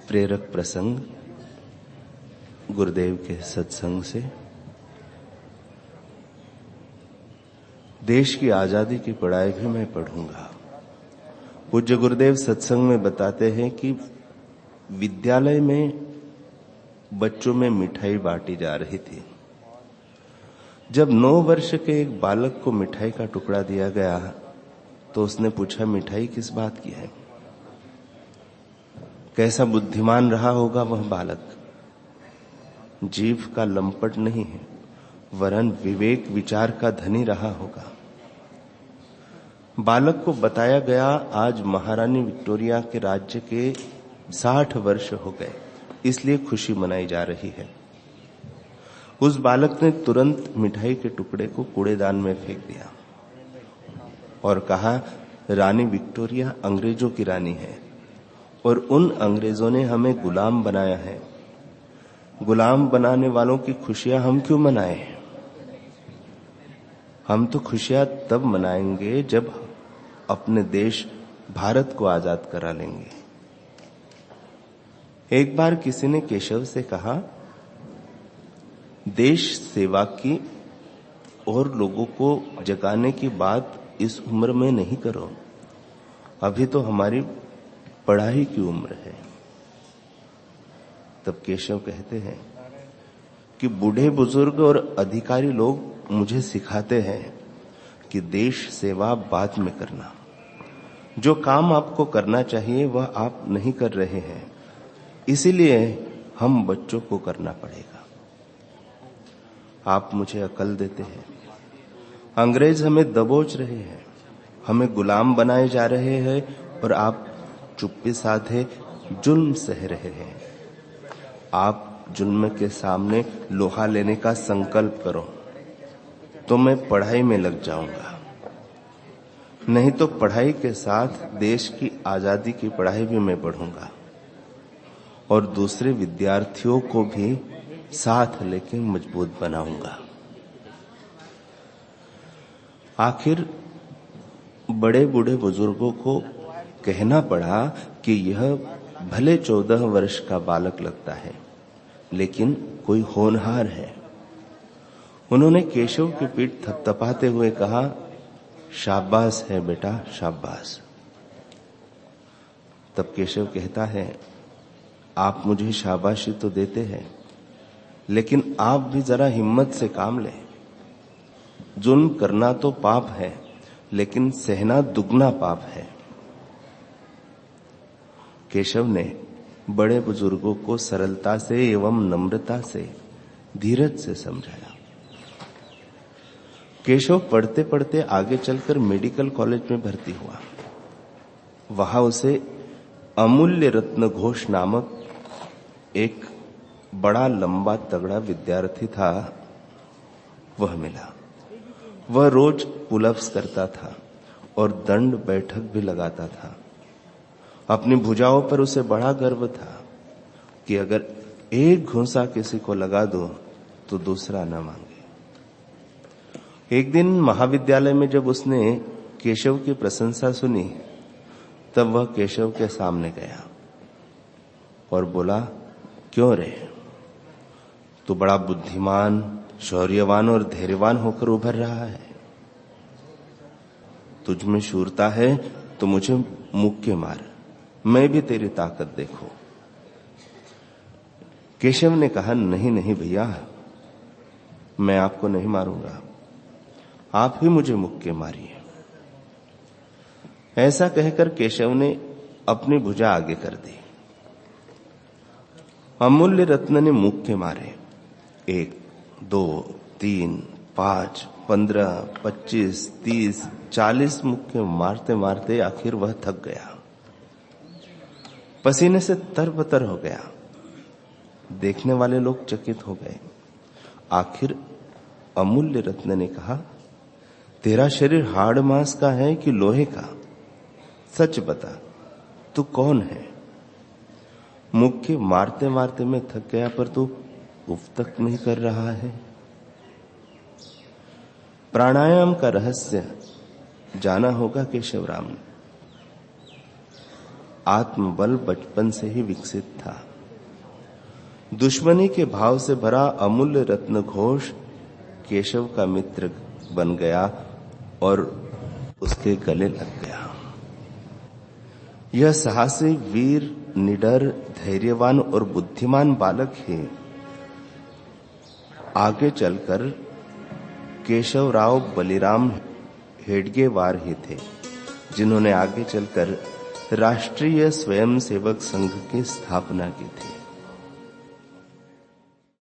प्रेरक प्रसंग गुरुदेव के सत्संग से देश की आजादी की पढ़ाई भी मैं पढ़ूंगा। पूज्य गुरुदेव सत्संग में बताते हैं कि विद्यालय में बच्चों में मिठाई बांटी जा रही थी। जब 9 वर्ष के एक बालक को मिठाई का टुकड़ा दिया गया तो उसने पूछा, मिठाई किस बात की है? कैसा बुद्धिमान रहा होगा वह बालक। जीव का लंपट नहीं है, वरन विवेक विचार का धनी रहा होगा। बालक को बताया गया, आज महारानी विक्टोरिया के राज्य के 60 वर्ष हो गए, इसलिए खुशी मनाई जा रही है। उस बालक ने तुरंत मिठाई के टुकड़े को कूड़ेदान में फेंक दिया और कहा, रानी विक्टोरिया अंग्रेजों की रानी है और उन अंग्रेजों ने हमें गुलाम बनाया है। गुलाम बनाने वालों की खुशियां हम क्यों मनाएं? हम तो खुशियां तब मनाएंगे जब अपने देश भारत को आजाद करा लेंगे। एक बार किसी ने केशव से कहा, देश सेवा की और लोगों को जगाने की बात इस उम्र में नहीं करो, अभी तो हमारी पढ़ाई की उम्र है। तब केशव कहते हैं कि बूढ़े बुजुर्ग और अधिकारी लोग मुझे सिखाते हैं कि देश सेवा बाद में करना। जो काम आपको करना चाहिए वह आप नहीं कर रहे हैं, इसीलिए हम बच्चों को करना पड़ेगा। आप मुझे अकल देते हैं, अंग्रेज हमें दबोच रहे हैं, हमें गुलाम बनाए जा रहे हैं और आप चुप्पी साधे जुल्म सह रहे हैं। आप जुल्म के सामने लोहा लेने का संकल्प करो तो मैं पढ़ाई में लग जाऊंगा, नहीं तो पढ़ाई के साथ देश की आजादी की पढ़ाई भी मैं पढ़ूंगा और दूसरे विद्यार्थियों को भी साथ लेके मजबूत बनाऊंगा। आखिर बड़े बूढ़े बुजुर्गों को कहना पड़ा कि यह भले 14 वर्ष का बालक लगता है, लेकिन कोई होनहार है। उन्होंने केशव की पीठ थपथपाते हुए कहा, शाबाश है बेटा, शाबाश। तब केशव कहता है, आप मुझे शाबाशी तो देते हैं, लेकिन आप भी जरा हिम्मत से काम लें। जुल्म करना तो पाप है, लेकिन सहना दुगना पाप है। केशव ने बड़े बुजुर्गों को सरलता से एवं नम्रता से, धीरज से समझाया। केशव पढ़ते पढ़ते आगे चलकर मेडिकल कॉलेज में भर्ती हुआ। वहां उसे अमूल्य रत्न घोष नामक एक बड़ा लंबा तगड़ा विद्यार्थी था, वह मिला। वह रोज पुलअप्स करता था और दंड बैठक भी लगाता था। अपनी भुजाओं पर उसे बड़ा गर्व था कि अगर एक घूंसा किसी को लगा दो तो दूसरा न मांगे। एक दिन महाविद्यालय में जब उसने केशव की प्रशंसा सुनी, तब वह केशव के सामने गया और बोला, क्यों रे, तू बड़ा बुद्धिमान, शौर्यवान और धैर्यवान होकर उभर रहा है। तुझ में शूरता है तो मुझे मुक्के मार, मैं भी तेरी ताकत देखूं। केशव ने कहा, नहीं नहीं भैया, मैं आपको नहीं मारूंगा, आप ही मुझे मुक्के मारिए। ऐसा कहकर केशव ने अपनी भुजा आगे कर दी। अमूल्य रत्न ने मुक्के मारे, 1, 2, 3, 5, 15, 25, 30, 40 मुक्के मारते मारते आखिर वह थक गया, पसीने से तरबतर हो गया। देखने वाले लोग चकित हो गए। आखिर अमूल्य रत्न ने कहा, तेरा शरीर हाड़ मांस का है कि लोहे का? सच बता, तू कौन है? मुक्के मारते मारते मैं थक गया, पर तू उफ तक नहीं कर रहा है। प्राणायाम का रहस्य जाना होगा केशवराम ने। आत्मबल बचपन से ही विकसित था। दुश्मनी के भाव से भरा अमूल्य रत्न घोष केशव का मित्र बन गया और उसके गले लग गया। यह साहसी, वीर, निडर, धैर्यवान और बुद्धिमान बालक ही आगे चलकर केशवराव बलिराम हेडगेवार ही थे, जिन्होंने आगे चलकर राष्ट्रीय स्वयंसेवक संघ की स्थापना की थी।